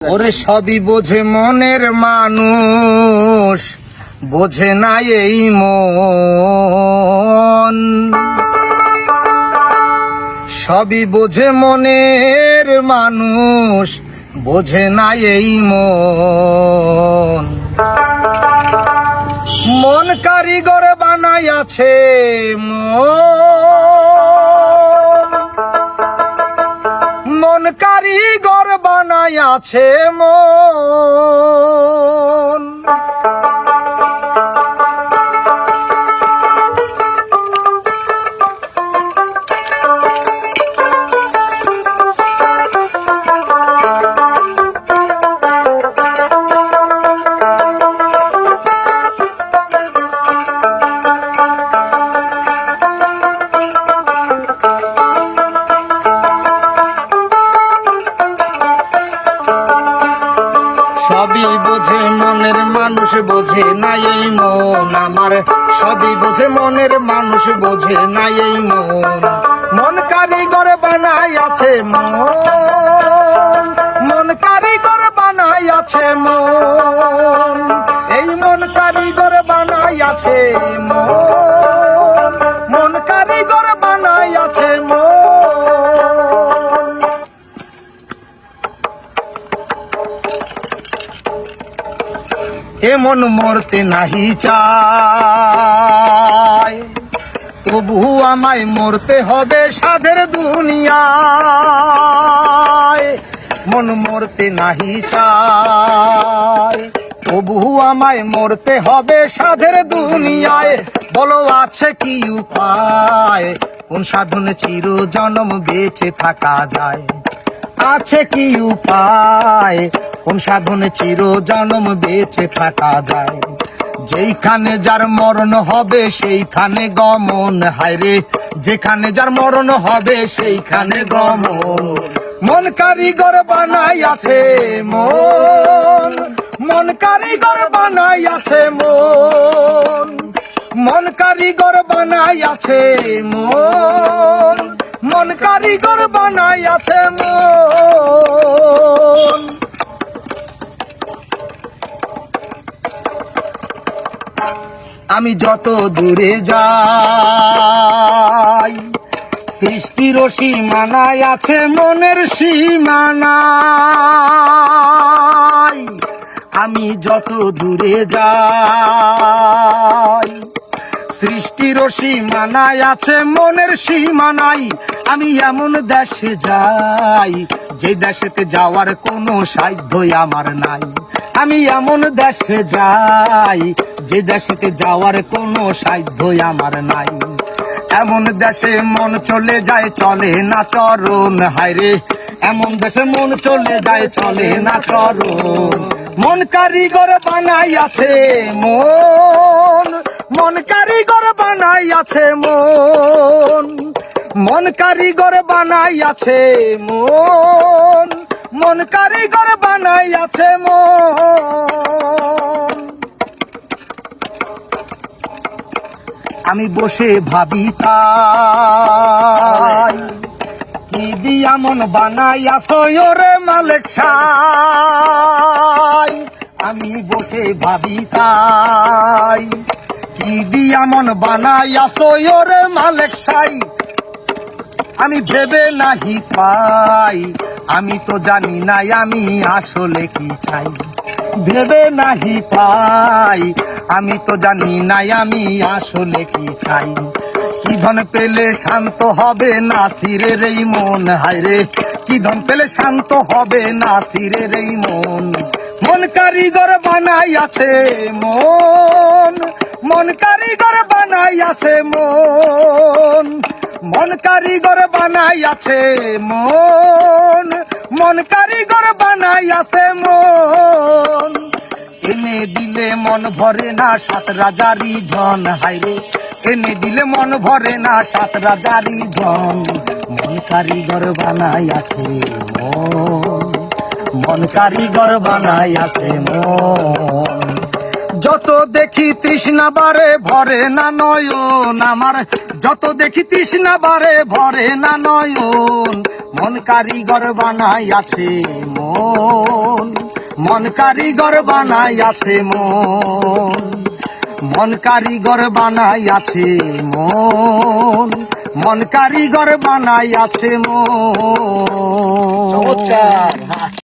ওরে সবই বোঝে মনের মানুষ, বোঝে না এই মন। সবই বোঝে মনের মানুষ, বোঝে না এই মন। মন কারিগর বানাইয়াছে মন কারিগর বানাইয়াছে মন। সবই বোঝে মনের মানুষ, বোঝে না এই মন আমার। সবই বোঝে মনের মানুষ, বোঝে না এই মন। মন কারিগর বানাইয়াছে মন, মন কারিগর বানাইয়াছে মন। এই মন কারিগর বানাইয়াছে মন, মন কারিগর বানাইয়াছে মন। এমন মরতে নাহি চায়, তবু আমায় মরতে হবে সাধের দুনিয়ায়। মন মরতে নাহি চায়, তবু আমায় মরতে হবে সাধের দুনিয়ায়। বলো আছে কি উপায়, কোন সাধনে চির জনম বেঁচে থাকা যায়? আছে কি উপায়, কোন সাধনে চির জনম বেঁচে থাকা যায়? যেইখানে যার মরণ হবে সেইখানে গমন, হায়রে যেখানে যার মরণ হবে সেইখানে গমন। মন কারিগর বানাইয়াছে মন, মন কারিগর বানাইয়াছে মন। মন কারিগর বানাইয়াছে মন, মন কারিগর বানাইয়াছে মন। আমি যত দূরে যাই, সৃষ্টির সীমানায় আছে মনের সীমানায়। আমি যত দূরে যাই, সৃষ্টির সীমানায় আছে মনের সীমানায়। আমি এমন দেশে যাই, যে দেশেতে যাওয়ার কোনো সাধ্যই আমার নাই। আমি এমন দেশে যাই, যে দেশেতে যাওয়ার কোনো সাধ্যই আমার নাই। এমন দেশে মন চলে যায়, চলে না চরণ, হায়রে এমন দেশে মন চলে যায়, চলে না চরণ। মন কারিগর বানাইয়াছে মন, মন কারিগর বানাইয়াছে মন। মন কারিগর বানাইয়াছে মন, মন কারিগর বানাইয়াছে মন। আমি বসে ভাবি তাই, কি দিয়া মন বানাইয়াছো ওরে মালিক সাই। আমি বসে ভাবি তাই, কি দিয়া মন বানাইয়াছো ওরে মালিক সাই। আমি ভেবে নাহি পাই, আমি তো জানি নাই আমি আসলে কি চাই। ভেবে নাহি পাই, আমি তো জানি নাই আমি আসলে কি চাই। কি ধন পেলে শান্ত হবে নাসিরের এই মন, হায়রে কি ধন পেলে শান্ত হবে নাসিরের এই মন। মন কারিগর বানাইয়াছে মন, মন কারিগর বানাইয়াছে মন। মন কারিগর বানাইয়াছে মন, মন কারিগর বানাইয়াছে মন। এনে দিলে মন ভরে না সাত রাজারি ধন, হায়রে এনে দিলে মন ভরে না সাত রাজারি ধন। মন কারিগর বানাইয়াছে মন, মন কারিগর বানাইয়াছে মন। যত দেখি তৃষ্ণা বারে ভরে না নয়ন আমার, যত দেখি তৃষ্ণা বারে ভরে না নয়ন। মন কারিগর বানাইয়াছে মন। মন কারিগর বানাই আছে মন কারিগর বানাই আছে মন কারিগর বানাই আছে চমৎকার।